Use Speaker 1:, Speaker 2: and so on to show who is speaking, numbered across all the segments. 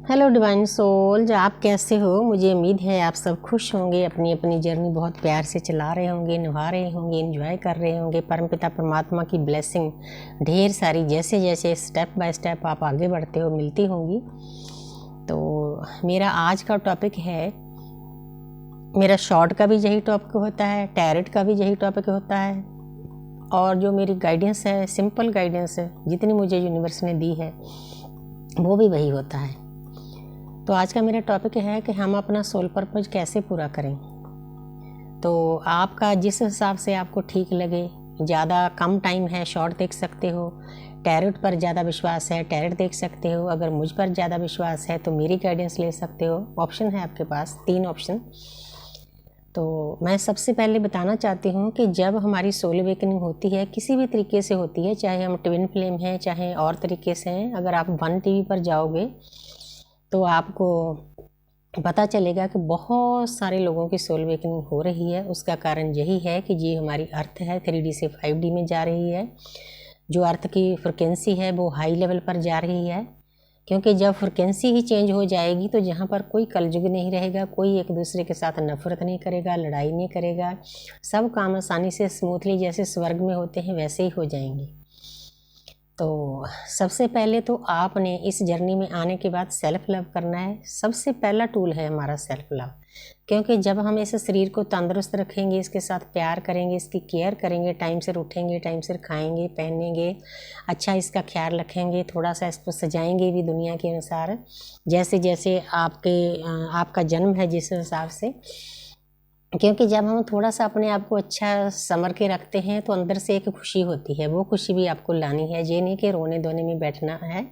Speaker 1: Hello divine souls, आप कैसे हो। मुझे उम्मीद है आप सब खुश होंगे, अपनी अपनी जर्नी बहुत प्यार से चला रहे होंगे, निभा रहे होंगे, एंजॉय कर रहे होंगे। परमपिता परमात्मा की ब्लेसिंग ढेर सारी जैसे जैसे स्टेप बाय स्टेप आप आगे बढ़ते हो मिलती होंगी। तो मेरा आज का टॉपिक है, मेरा शॉर्ट का भी यही टॉपिक होता है, टैरेट का भी यही टॉपिक होता है, और जो मेरी गाइडेंस है, सिंपल गाइडेंस है जितनी मुझे यूनिवर्स ने दी है वो भी वही होता है। तो आज का मेरा टॉपिक है कि हम अपना सोल पर्पज कैसे पूरा करें। तो आपका जिस हिसाब से आपको ठीक लगे, ज़्यादा कम टाइम है शॉर्ट देख सकते हो, टैरेट पर ज़्यादा विश्वास है टैरेट देख सकते हो, अगर मुझ पर ज़्यादा विश्वास है तो मेरी गाइडेंस ले सकते हो। ऑप्शन है आपके पास, 3 ऑप्शन। तो मैं सबसे पहले बताना चाहती हूँ कि जब हमारी सोल अवेकनिंग होती है, किसी भी तरीके से होती है, चाहे हम ट्विन फ्लेम हैं चाहे और तरीके से हैं, अगर आप वन टीवी पर जाओगे तो आपको पता चलेगा कि बहुत सारे लोगों की सोल अवेकनिंग हो रही है। उसका कारण यही है कि ये हमारी अर्थ है 3D से 5D में जा रही है। जो अर्थ की फ्रिक्वेंसी है वो हाई लेवल पर जा रही है, क्योंकि जब फ्रिक्वेंसी ही चेंज हो जाएगी तो जहाँ पर कोई कलयुग नहीं रहेगा, कोई एक दूसरे के साथ नफरत नहीं करेगा, लड़ाई नहीं करेगा, सब काम आसानी से स्मूथली जैसे स्वर्ग में होते हैं वैसे ही हो जाएंगे। तो सबसे पहले तो आपने इस जर्नी में आने के बाद सेल्फ लव करना है। सबसे पहला टूल है हमारा सेल्फ लव, क्योंकि जब हम इस शरीर को तंदुरुस्त रखेंगे, इसके साथ प्यार करेंगे, इसकी केयर करेंगे, टाइम से उठेंगे, टाइम से खाएंगे पहनेंगे, अच्छा इसका ख्याल रखेंगे, थोड़ा सा इसको सजाएंगे भी दुनिया के अनुसार, जैसे जैसे आपका जन्म है जिस हिसाब से। क्योंकि जब हम थोड़ा सा अपने आप को अच्छा संवर के रखते हैं तो अंदर से एक खुशी होती है, वो खुशी भी आपको लानी है। ये नहीं कि रोने धोने में बैठना है।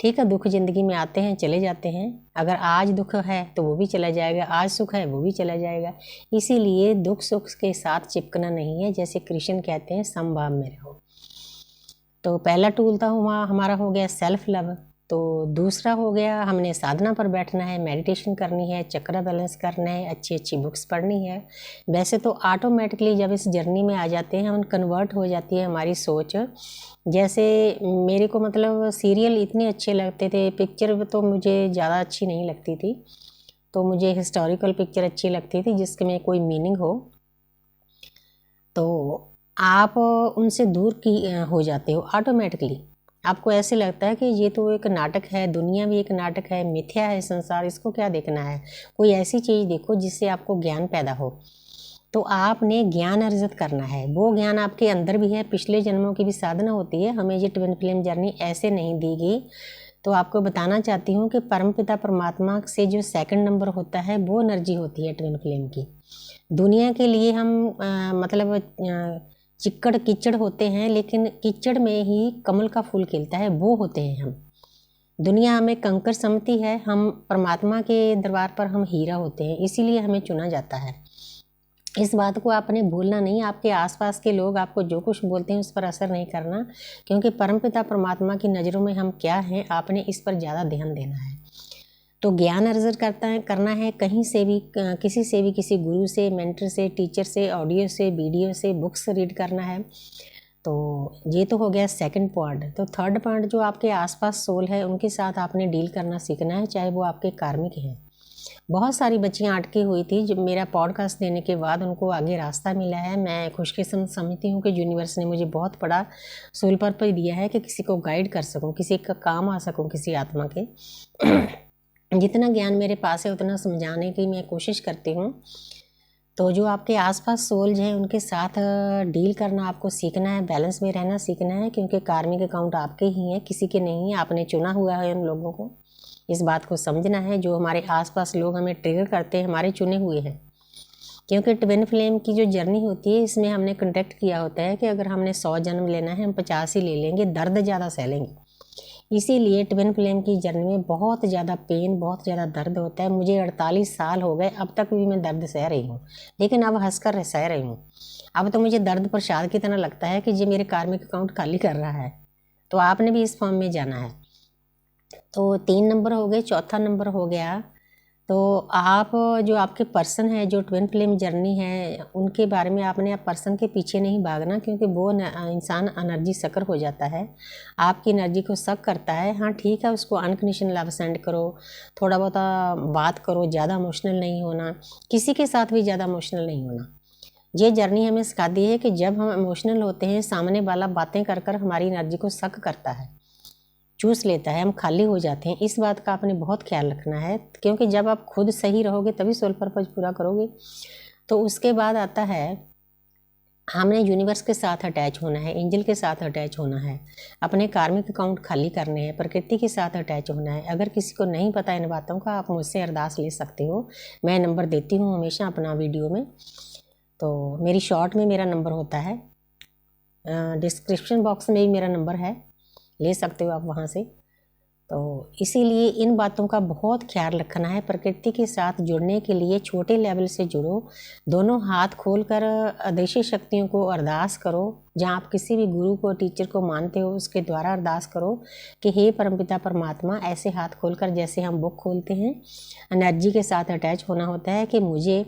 Speaker 1: ठीक है, दुख ज़िंदगी में आते हैं चले जाते हैं, अगर आज दुख है तो वो भी चला जाएगा, आज सुख है वो भी चला जाएगा। इसीलिए दुख सुख के साथ चिपकना नहीं है, जैसे कृष्ण कहते हैं समभाव में रहो। तो पहला टूल था हमारा हो गया सेल्फ लव। तो दूसरा हो गया, हमने साधना पर बैठना है, मेडिटेशन करनी है, चक्र बैलेंस करना है, अच्छी अच्छी बुक्स पढ़नी है। वैसे तो ऑटोमेटिकली जब इस जर्नी में आ जाते हैं हम, कन्वर्ट हो जाती है हमारी सोच। जैसे मेरे को मतलब सीरियल इतने अच्छे लगते थे, पिक्चर तो मुझे ज़्यादा अच्छी नहीं लगती थी, तो मुझे हिस्टोरिकल पिक्चर अच्छी लगती थी जिसके में कोई मीनिंग हो। तो आप उनसे दूर की हो जाते हो ऑटोमेटिकली। आपको ऐसे लगता है कि ये तो एक नाटक है, दुनिया भी एक नाटक है, मिथ्या है संसार, इसको क्या देखना है। कोई ऐसी चीज़ देखो जिससे आपको ज्ञान पैदा हो। तो आपने ज्ञान अर्जित करना है, वो ज्ञान आपके अंदर भी है, पिछले जन्मों की भी साधना होती है। हमें ये ट्विन फ्लेम जर्नी ऐसे नहीं दी गई। तो आपको बताना चाहती हूँ कि परमपिता परमात्मा से जो सेकंड नंबर होता है वो एनर्जी होती है ट्विन फ्लेम की। दुनिया के लिए हम मतलब चिक्कड़ कीचड़ होते हैं, लेकिन कीचड़ में ही कमल का फूल खिलता है, वो होते हैं हम। दुनिया हमें कंकर समझती है, हम परमात्मा के दरबार पर हम हीरा होते हैं, इसीलिए हमें चुना जाता है। इस बात को आपने भूलना नहीं। आपके आसपास के लोग आपको जो कुछ बोलते हैं उस पर असर नहीं करना, क्योंकि परमपिता परमात्मा की नज़रों में हम क्या हैं, आपने इस पर ज़्यादा ध्यान देना है। तो ज्ञान अर्जित करना है कहीं से भी, किसी से भी, किसी गुरु से, मेंटर से, टीचर से, ऑडियो से, वीडियो से, बुक्स रीड करना है। तो ये तो हो गया सेकंड पॉइंट। तो थर्ड पॉइंट, जो आपके आसपास सोल है उनके साथ आपने डील करना सीखना है, चाहे वो आपके कार्मिक हैं। बहुत सारी बच्चियां अटकी हुई थी, जब मेरा पॉडकास्ट देने के बाद उनको आगे रास्ता मिला है। मैं खुशकिस्मत समझती हूँ कि यूनिवर्स ने मुझे बहुत बड़ा सोल पर्पस दिया है कि किसी को गाइड कर सकूँ, किसी का काम आ सकूँ, किसी आत्मा के। जितना ज्ञान मेरे पास है उतना समझाने की मैं कोशिश करती हूँ। तो जो आपके आसपास सोल्स हैं उनके साथ डील करना आपको सीखना है, बैलेंस में रहना सीखना है, क्योंकि कार्मिक अकाउंट आपके ही हैं, किसी के नहीं है। आपने चुना हुआ है उन लोगों को, इस बात को समझना है। जो हमारे आसपास लोग हमें ट्रिगर करते हैं हमारे चुने हुए हैं, क्योंकि ट्विन फ्लेम की जो जर्नी होती है इसमें हमने कंटेक्ट किया होता है कि अगर हमने 100 जन्म लेना है हम 50 ही ले लेंगे, दर्द ज़्यादा सह लेंगे। इसीलिए ट्विन फ्लेम की जर्नी में बहुत ज़्यादा पेन, बहुत ज़्यादा दर्द होता है। मुझे 48 साल हो गए, अब तक भी मैं दर्द सह रही हूँ, लेकिन अब हंसकर सह रही हूँ। अब तो मुझे दर्द प्रसाद की तरह लगता है कि ये मेरे कार्मिक अकाउंट खाली कर रहा है। तो आपने भी इस फॉर्म में जाना है। तो 3 नंबर हो गए। चौथा नंबर हो गया तो आप जो आपके पर्सन है, जो ट्विन फ्लेम जर्नी है, उनके बारे में आपने आप पर्सन के पीछे नहीं भागना, क्योंकि वो इंसान एनर्जी सकर हो जाता है, आपकी एनर्जी को सक करता है। हाँ ठीक है, उसको अनकंडीशनल लव सेंड करो, थोड़ा बहुत बात करो, ज़्यादा इमोशनल नहीं होना, किसी के साथ भी ज़्यादा इमोशनल नहीं होना। ये जर्नी हमें सिखाती है कि जब हम इमोशनल होते हैं, सामने वाला बातें कर कर हमारी एनर्जी को सक करता है, चूस लेता है, हम खाली हो जाते हैं। इस बात का आपने बहुत ख्याल रखना है, क्योंकि जब आप खुद सही रहोगे तभी सोल पर्पज पूरा करोगे। तो उसके बाद आता है, हमने यूनिवर्स के साथ अटैच होना है, एंजल के साथ अटैच होना है, अपने कार्मिक अकाउंट खाली करने हैं, प्रकृति के साथ अटैच होना है। अगर किसी को नहीं पता इन बातों का, आप मुझसे अरदास ले सकते हो, मैं नंबर देती हूँ हमेशा अपना वीडियो में। तो मेरी शॉर्ट में मेरा नंबर होता है, डिस्क्रिप्शन बॉक्स में भी मेरा नंबर है, ले सकते हो आप वहाँ से। तो इसीलिए इन बातों का बहुत ख्याल रखना है। प्रकृति के साथ जुड़ने के लिए छोटे लेवल से जुड़ो, दोनों हाथ खोलकर अदृश्य शक्तियों को अरदास करो। जहाँ आप किसी भी गुरु को, टीचर को मानते हो, उसके द्वारा अरदास करो कि हे परमपिता परमात्मा, ऐसे हाथ खोलकर जैसे हम बुक खोलते हैं, एनर्जी के साथ अटैच होना होता है कि मुझे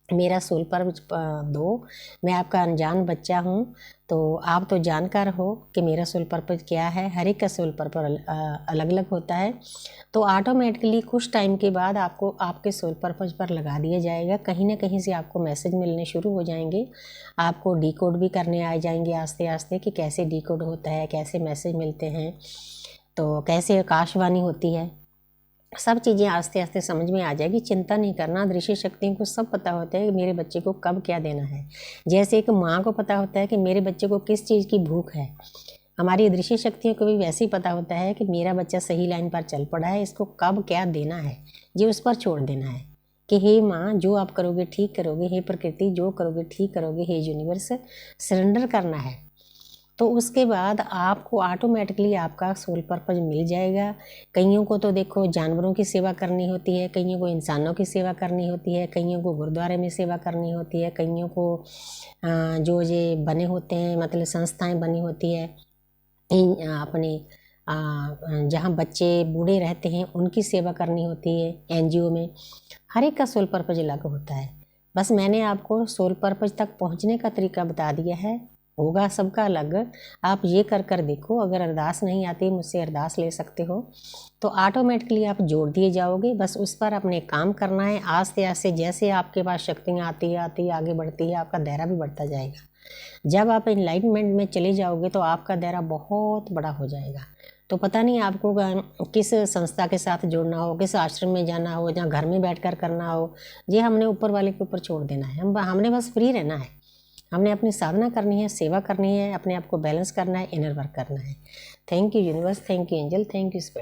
Speaker 1: मेरा सोल पर्पज दो, मैं आपका अनजान बच्चा हूँ। तो आप तो जानकार हो कि मेरा सोल पर्पज क्या है। हर एक का सोल पर्पज अलग अलग होता है। तो ऑटोमेटिकली कुछ टाइम के बाद आपको आपके सोल पर्पज पर लगा दिया जाएगा। कहीं ना कहीं से आपको मैसेज मिलने शुरू हो जाएंगे, आपको डीकोड भी करने आ जाएंगे आस्ते आस्ते कि कैसे डीकोड होता है, कैसे मैसेज मिलते हैं, तो कैसे आकाशवाणी होती है। सब चीज़ें आस्ते आस्ते समझ में आ जाएगी। चिंता नहीं करना, दृश्य शक्तियों को सब पता होता है कि मेरे बच्चे को कब क्या देना है। जैसे एक माँ को पता होता है कि मेरे बच्चे को किस चीज़ की भूख है, हमारी दृश्य शक्तियों को भी वैसे ही पता होता है कि मेरा बच्चा सही लाइन पर चल पड़ा है, इसको कब क्या देना है, ये उस पर छोड़ देना है कि हे माँ, जो आप करोगे ठीक करोगे, हे प्रकृति जो करोगे ठीक करोगे, हे यूनिवर्स, सरेंडर करना है। तो उसके बाद आपको ऑटोमेटिकली आपका सोल पर्पज मिल जाएगा। कईयों को तो देखो जानवरों की सेवा करनी होती है, कईयों को इंसानों की सेवा करनी होती है, कईयों को गुरुद्वारे में सेवा करनी होती है, कईयों को जो ये बने होते हैं, मतलब संस्थाएं बनी होती है अपने जहाँ बच्चे बूढ़े रहते हैं उनकी सेवा करनी होती है एनजीओ में। हर एक का सोल पर्पज अलग होता है। बस मैंने आपको सोल पर्पज तक पहुँचने का तरीका बता दिया है, होगा सबका अलग। आप ये कर कर देखो। अगर अरदास नहीं आती, मुझसे अरदास ले सकते हो, तो ऑटोमेटिकली आप जोड़ दिए जाओगे। बस उस पर अपने काम करना है। आस्ते आस्ते जैसे आपके पास शक्तियाँ आती आगे बढ़ती है, आपका दायरा भी बढ़ता जाएगा। जब आप एनलाइटमेंट में चले जाओगे तो आपका दायरा बहुत बड़ा हो जाएगा। तो पता नहीं आपको किस संस्था के साथ जुड़ना हो, किस आश्रम में जाना हो, जहाँ घर में बैठकर करना हो, ये हमने ऊपर वाले के ऊपर छोड़ देना है। हमने बस फ्री रहना है, हमने अपनी साधना करनी है, सेवा करनी है, अपने आप को बैलेंस करना है, इनर वर्क करना है। Thank you universe, thank you angel, thank you spirit.